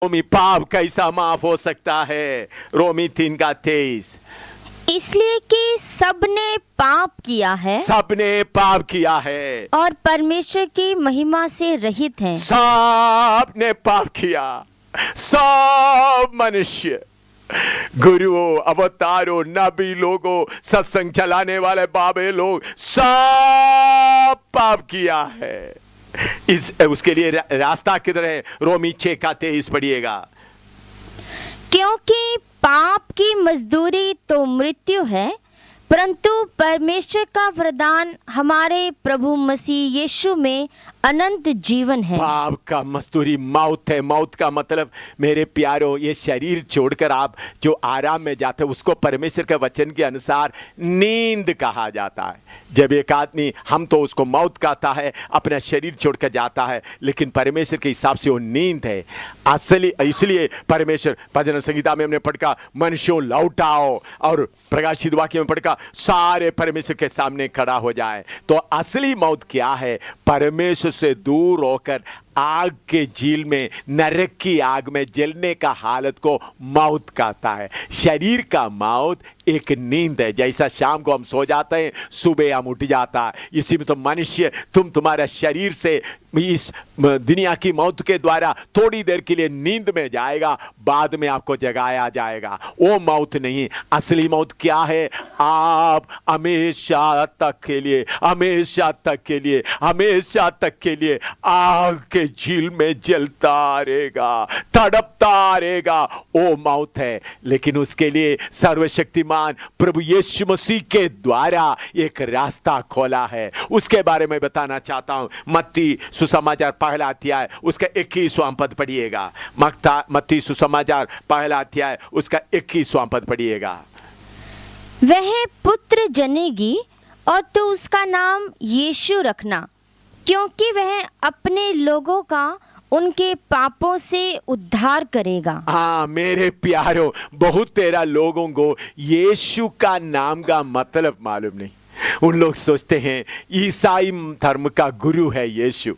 रोमी पाप कैसा माफ हो सकता है? रोमी 3:23। इसलिए कि सबने पाप किया है सबने पाप किया है और परमेश्वर की महिमा से रहित हैं। सबने पाप किया। सब मनुष्य, गुरुओं, अवतारों, नबी लोगों, सत्संग चलाने वाले बाबे लोग, सब पाप किया है। उसके लिए रास्ता किधर है? रोमी 6:23 पढ़िएगा। क्योंकि पाप की मजदूरी तो मृत्यु है, परंतु परमेश्वर का वरदान हमारे प्रभु मसीह यीशु में अनंत जीवन है। पाप का मजदूरी मौत है। मौत का मतलब मेरे प्यारों, ये शरीर छोड़कर आप जो आराम में जाते हैं उसको परमेश्वर के वचन के अनुसार नींद कहा जाता है। जब एक आदमी, हम तो उसको मौत कहता है, अपना शरीर छोड़कर जाता है, लेकिन परमेश्वर के हिसाब से वो नींद है असली। इसलिए परमेश्वर भजन संहिता में हमने पढ़ा, मनुष्यों लौटाओ, और प्रकाशित वाक्य में पढ़ा सारे परमेश्वर के सामने खड़ा हो जाए। तो असली मौत क्या है? परमेश्वर से दूर होकर आग के झील में, नरक की आग में जलने का हालत को मौत कहता है। शरीर का मौत एक नींद है। जैसा शाम को हम सो जाते हैं, सुबह हम उठ जाता है, इसी में तो मनुष्य, तुम्हारा शरीर से इस दुनिया की मौत के द्वारा थोड़ी देर के लिए नींद में जाएगा, बाद में आपको जगाया जाएगा। वो मौत नहीं। असली मौत क्या है? आप हमेशा तक के लिए, हमेशा तक के लिए, हमेशा तक के लिए आग के झील में जलता रहेगा, तड़पता रहेगा। वो मौत है। लेकिन उसके लिए सर्वशक्तिमान प्रभु यीशु मसीह के द्वारा एक रास्ता खोला है। उसके बारे में बताना चाहता हूं। मत्ती सुसमाचार पहला अध्याय उसका 21वां पद पढ़िएगा। मत्ती सुसमाचार पहला अध्याय उसका 21वां पद पढ़िएगा। वह पुत्र जनेगी और तू उसका नाम यीशु रखना, क्योंकि वह अपने लोगों का उनके पापों से उद्धार करेगा। हाँ मेरे प्यारों, बहुत तेरा लोगों को यीशु का नाम का मतलब मालूम नहीं। उन लोग सोचते हैं ईसाई धर्म का गुरु है यीशु।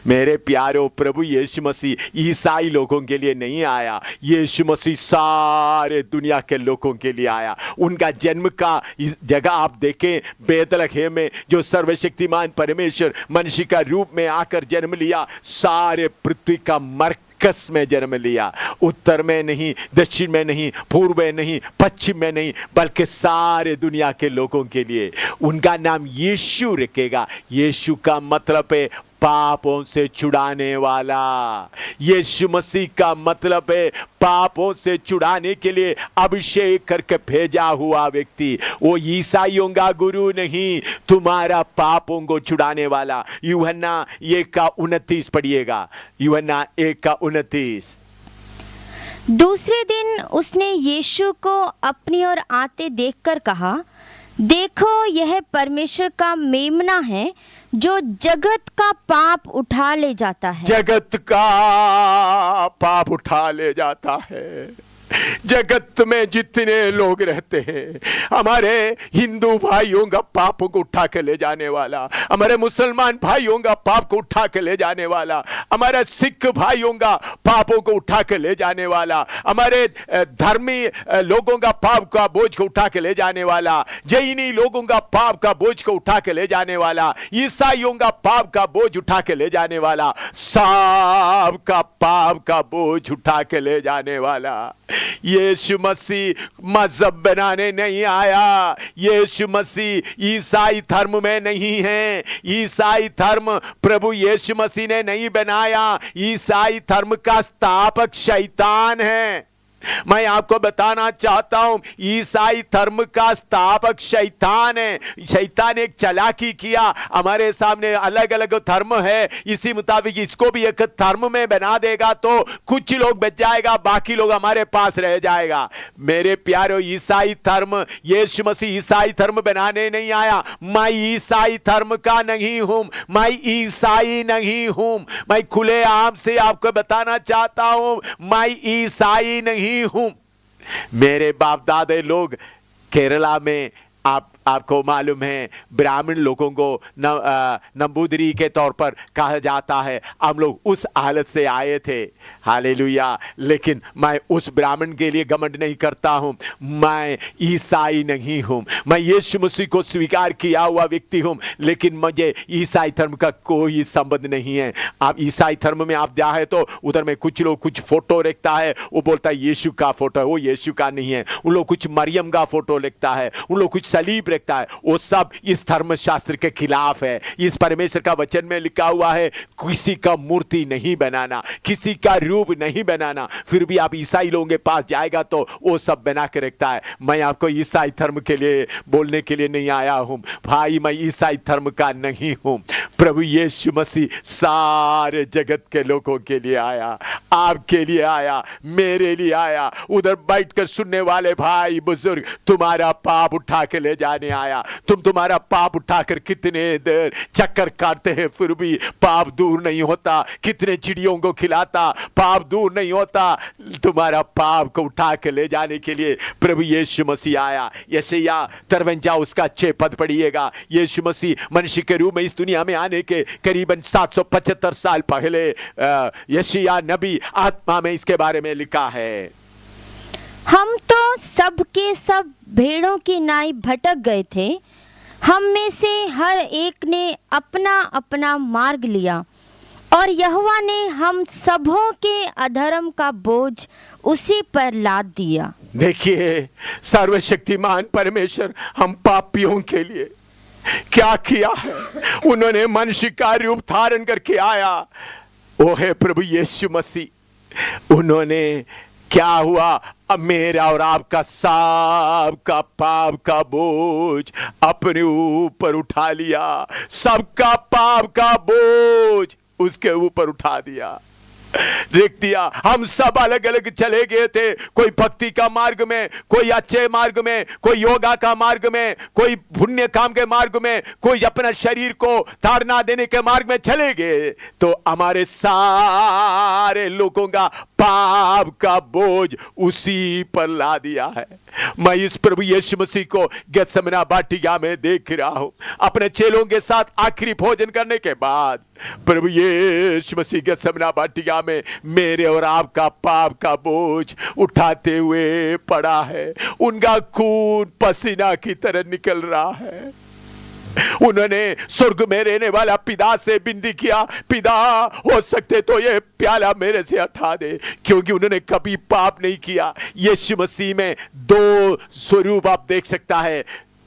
मेरे प्यारों, प्रभु यीशु मसीह ईसाई लोगों के लिए नहीं आया। यीशु मसीह सारे दुनिया के लोगों के लिए आया। उनका जन्म का जगह आप देखें, बेतलहम में, जो सर्वशक्तिमान परमेश्वर मनुष्य का रूप में आकर जन्म लिया, सारे पृथ्वी का मरकज में जन्म लिया। उत्तर में नहीं, दक्षिण में नहीं, पूर्व में नहीं, पश्चिम में नहीं, बल्कि सारे दुनिया के लोगों के लिए। उनका नाम यीशु रखेगा। यीशु का मतलब है पापों से छुड़ाने वाला। यीशु मसीह का मतलब है पापों से छुड़ाने के लिए अभिषेक करके भेजा हुआ व्यक्ति। वो ईसाइयों का गुरु नहीं, तुम्हारा पापों को छुड़ाने वाला। यूहन्ना 1:29 पढ़िएगा। यूहन्ना 1:29। दूसरे दिन उसने यीशु को अपनी ओर आते देखकर कहा, देखो यह परमेश्वर का मेमना है जो जगत का पाप उठा ले जाता है। जगत का पाप उठा ले जाता है। जगत में जितने लोग रहते हैं, हमारे हिंदू भाइयों का पापों को उठा के ले जाने वाला, हमारे मुसलमान भाइयों का पाप को उठा के ले जाने वाला, हमारे सिख भाइयों का पापों को उठा के ले जाने वाला, हमारे धर्मी लोगों का पाप का बोझ को उठा के ले जाने वाला, जैनी लोगों का पाप का बोझ को उठा के ले जाने वाला, ईसाइयों का पाप का बोझ उठा के ले जाने वाला, सबका पाप का बोझ उठा के ले जाने वाला। यीशु मसीह मजहब बनाने नहीं आया। यीशु मसीह ईसाई धर्म में नहीं है। ईसाई धर्म प्रभु यीशु मसीह ने नहीं बनाया। ईसाई धर्म का स्थापक शैतान है। मैं आपको बताना चाहता हूं, ईसाई धर्म का स्थापक शैतान है। शैतान एक चालाकी किया, हमारे सामने अलग अलग धर्म है, इसी मुताबिक इसको भी एक धर्म में बना देगा तो कुछ लोग बच जाएगा, बाकी लोग हमारे पास रह जाएगा। मेरे प्यारों, ईसाई धर्म, यीशु मसीह ईसाई धर्म बनाने नहीं आया। मैं ईसाई धर्म का नहीं हूं, मैं ईसाई नहीं हूं। मैं खुले आम से आपको बताना चाहता हूं, मैं ईसाई नहीं हूं। मेरे बाप दादे लोग केरला में आपको मालूम है ब्राह्मण लोगों को नंबूदरी के तौर पर कहा जाता है। हम लोग उस हालत से आए थे, हालेलुया। लेकिन मैं उस ब्राह्मण के लिए घमंड नहीं करता हूं। मैं ईसाई नहीं हूं, मैं यीशु मसीह को स्वीकार किया हुआ व्यक्ति हूं, लेकिन मुझे ईसाई धर्म का कोई संबंध नहीं है। आप ईसाई धर्म में आप जाए तो उधर में कुछ लोग कुछ फोटो रखता है, वो बोलता है यीशु का फोटो है, वो यीशु का नहीं है। उन लोग कुछ मरियम का फोटो लिखता है, उन लोग कुछ सलीब रखता है, वो सब इस धर्मशास्त्र के खिलाफ है। इस परमेश्वर का वचन में लिखा हुआ है किसी का मूर्ति नहीं बनाना, किसी का रूप नहीं बनाना। फिर भी आप ईसाई लोगों के पास जाएगा तो वो सब बना के रखता है। मैं आपको ईसाई धर्म के लिए बोलने के लिए नहीं आया हूं भाई, मैं ईसाई धर्म का नहीं हूं। प्रभु यीशु मसीह सारे जगत के लोगों के लिए आया, आपके लिए आया, मेरे लिए आया। उधर बैठकर सुनने वाले भाई बुजुर्ग, तुम्हारा पाप उठा के ले जाने आया। तुम्हारा पाप उठाकर कितने देर चक्कर काटते हैं, फिर भी पाप दूर नहीं होता। कितने चिड़ियों को खिलाता, पाप दूर नहीं होता। तुम्हारा पाप को उठा के ले जाने के लिए प्रभु यीशु मसीह आया। यशायाह 53 उसका 6 पद पढ़िएगा। यीशु मसीह मनुष्य के रूप में इस दुनिया में आने के करीबन 775 साल पहले यशायाह नबी आत्मा में इसके बारे में लिखा है, हम तो सब के सब भेड़ों की नाई भटक गए थे, हम में से हर एक ने अपना अपना मार्ग लिया, और यहोवा ने हम सबों के अधर्म का बोझ उसी पर लाद दिया। देखिए सर्वशक्तिमान परमेश्वर हम पापियों के लिए क्या किया है। उन्होंने मनुष्य का रूप धारण करके आया, वो है प्रभु यीशु मसीह। उन्होंने क्या हुआ, अब मेरा और आपका सबका पाप का बोझ अपने ऊपर उठा लिया। सबका पाप का बोझ उसके ऊपर उठा दिया, रख दिया। हम सब अलग अलग चले गए थे, कोई भक्ति का मार्ग में, कोई अच्छे मार्ग में, कोई योगा का मार्ग में, कोई पुण्य काम के मार्ग में, कोई अपना शरीर को ताड़ना देने के मार्ग में चले गए। तो हमारे सारे लोगों का पाप का बोझ उसी पर ला दिया है। मैं इस प्रभु यीशु मसीह को गेत्सेमनी वाटिका में देख रहा हूं। अपने चेलों के साथ आखिरी भोजन करने के बाद प्रभु यीशु मसीह गेत्सेमनी वाटिका में मेरे और आपका पाप का बोझ उठाते हुए पड़ा है। उनका खून पसीना की तरह निकल रहा है। उन्होंने स्वर्ग में रहने वाला पिता से विनती किया, पिता हो सकते तो ये प्याला मेरे से हटा दे, क्योंकि उन्होंने कभी पाप नहीं किया। यीशु मसीह में 2 स्वरूप आप देख सकता है,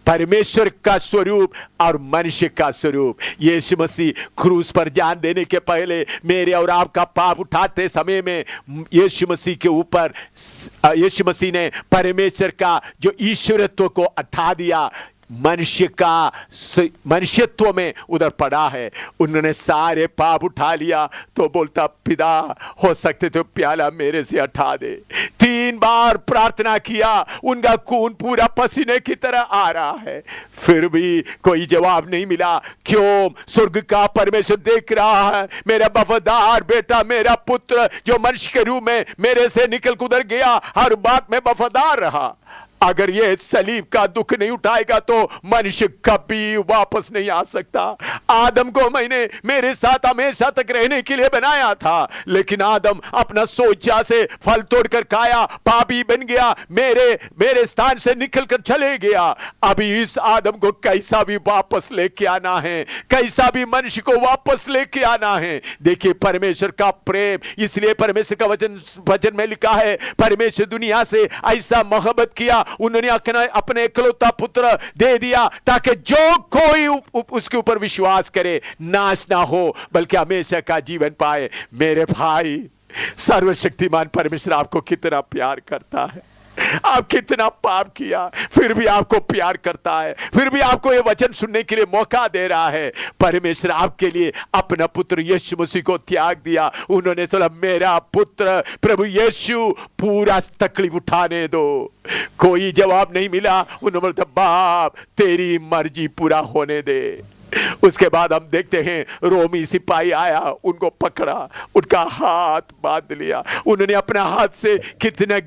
परमेश्वर का स्वरूप और मनुष्य का स्वरूप। यीशु मसीह क्रूस पर जान देने के पहले मेरे और आपका पाप उठाते समय में यीशु मसीह के ऊपर यीशु मसीह ने परमेश्वर का जो ईश्वरत्व को हटा दिया, मनुष्य का मनुष्यत्व में उधर पड़ा है। उन्होंने सारे पाप उठा लिया तो बोलता, पिता हो सकते तो प्याला मेरे से हटा दे। 3 बार प्रार्थना किया, उनका खून पूरा पसीने की तरह आ रहा है, फिर भी कोई जवाब नहीं मिला। क्यों? स्वर्ग का परमेश्वर देख रहा है, मेरा वफादार बेटा, मेरा पुत्र जो मनुष्य के रूप में मेरे से निकल गुजर गया, हर बात में वफादार रहा। अगर ये सलीब का दुख नहीं उठाएगा तो मनुष्य कभी वापस नहीं आ सकता। आदम को मैंने मेरे साथ हमेशा तक रहने के लिए बनाया था, लेकिन आदम अपना सोचा से फल तोड़कर खाया, पापी बन गया, मेरे स्थान से निकलकर चले गया। अभी इस आदम को कैसा भी वापस लेके आना है, कैसा भी मनुष्य को वापस लेके आना है। देखिए परमेश्वर का प्रेम, इसलिए परमेश्वर का वचन में लिखा है, परमेश्वर दुनिया से ऐसा मोहब्बत किया, उन्होंने अपने इकलौता पुत्र दे दिया, ताकि जो कोई उसके ऊपर विश्वास करे नाश ना हो बल्कि हमेशा का जीवन पाए। मेरे भाई, सर्वशक्तिमान परमेश्वर आपको कितना प्यार करता है। आप कितना पाप किया, फिर भी आपको प्यार करता है, फिर भी आपको ये वचन सुनने के लिए मौका दे रहा है। परमेश्वर आपके लिए अपना पुत्र यीशु मसीह को त्याग दिया। उन्होंने सोचा मेरा पुत्र प्रभु यीशु पूरा तकलीफ उठाने दो। कोई जवाब नहीं मिला। उन्होंने बोला बाप तेरी मर्जी पूरा होने दे। उसके बाद हम देखते हैं रोमी सिपाही आया, उनको पकड़ा, उनका हाथ बांध लिया। उन्होंने अपने हाथ से कितने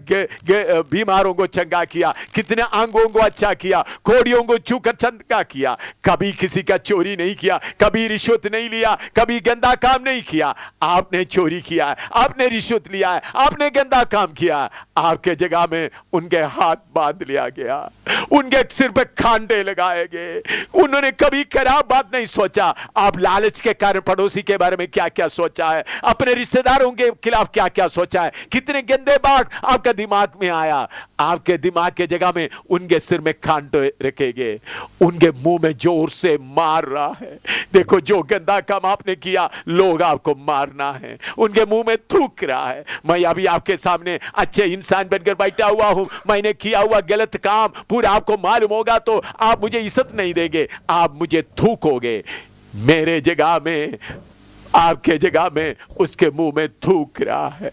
बीमारों को चंगा किया, कितने अंगों को अच्छा किया, कोड़ियों को छूकर चंगा किया। कभी किसी का चोरी नहीं किया, कभी रिश्वत नहीं लिया, कभी गंदा काम नहीं किया। आपने चोरी किया है, आपने रिश्वत लिया है, आपने गंदा काम किया, आपके जगह में उनके हाथ बांध लिया गया, उनके सिर पे खांडे लगाए गए। उन्होंने कभी खराब बात नहीं सोचा। आप लालच के कारण पड़ोसी के बारे में क्या क्या सोचा है, अपने रिश्तेदारों के खिलाफ क्या क्या सोचा है, कितने गंदे बात आपका दिमाग में आया। आपके दिमाग के जगह में उनके सिर में खांडे रखे गए, उनके मुंह में जोर से मार रहा है। देखो, जो गंदा काम आपने किया, लोग आपको मारना है, उनके मुंह में थूक रहा है। मैं अभी आपके सामने अच्छे इंसान बनकर बैठा हुआ हूं, मैंने किया हुआ गलत काम पूरा आपको मालूम होगा तो आप मुझे इज्जत नहीं देंगे, आप मुझे थूकोगे। मेरे जगह में, आपके जगह में उसके मुंह में थूक रहा है।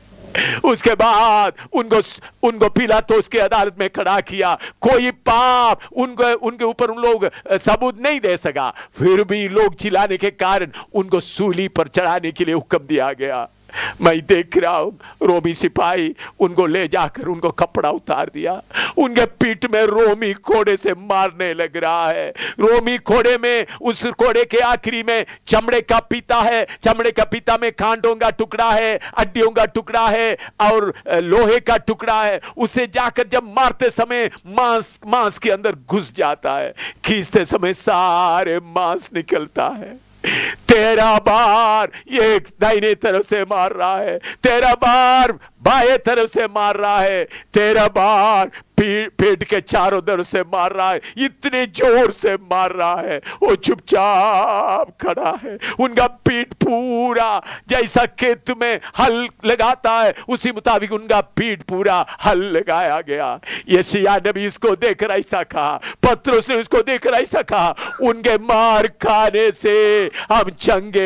उसके बाद उनको पिलातुस की अदालत में खड़ा किया। कोई पाप उनके ऊपर उन लोग सबूत नहीं दे सका, फिर भी लोग चिल्लाने के कारण उनको सूली पर चढ़ाने के लिए हुक्म दिया गया। मैं देख रहा हूं रोमी सिपाही उनको ले जाकर उनको कपड़ा उतार दिया, उनके पीठ में रोमी कोड़े से मारने लग रहा है। रोमी कोड़े में, उस कोड़े के आखिरी में चमड़े का पीता है, चमड़े का पीता में कांटों का टुकड़ा है, हड्डियों का टुकड़ा है और लोहे का टुकड़ा है। उसे जाकर जब मारते समय मांस के अंदर घुस जाता है, खींचते समय सारे मांस निकलता है। 13 बार ये दाहिने तरफ से मार रहा है, 13 बार बाएं तरफ से मार रहा है, 13 बार पेट के चारों तरफ से मार रहा है। इतने जोर से मार रहा है, वो चुपचाप खड़ा है। उनका पीठ पूरा जैसा खेत में हल लगाता है, उसी मुताबिक उनका पीठ पूरा हल लगाया गया। यशायाह नबी इसको देखकर ऐसा कहा, पतरस ने इसको देखकर ऐसा कहा, उनके मार खाने से हम चंगे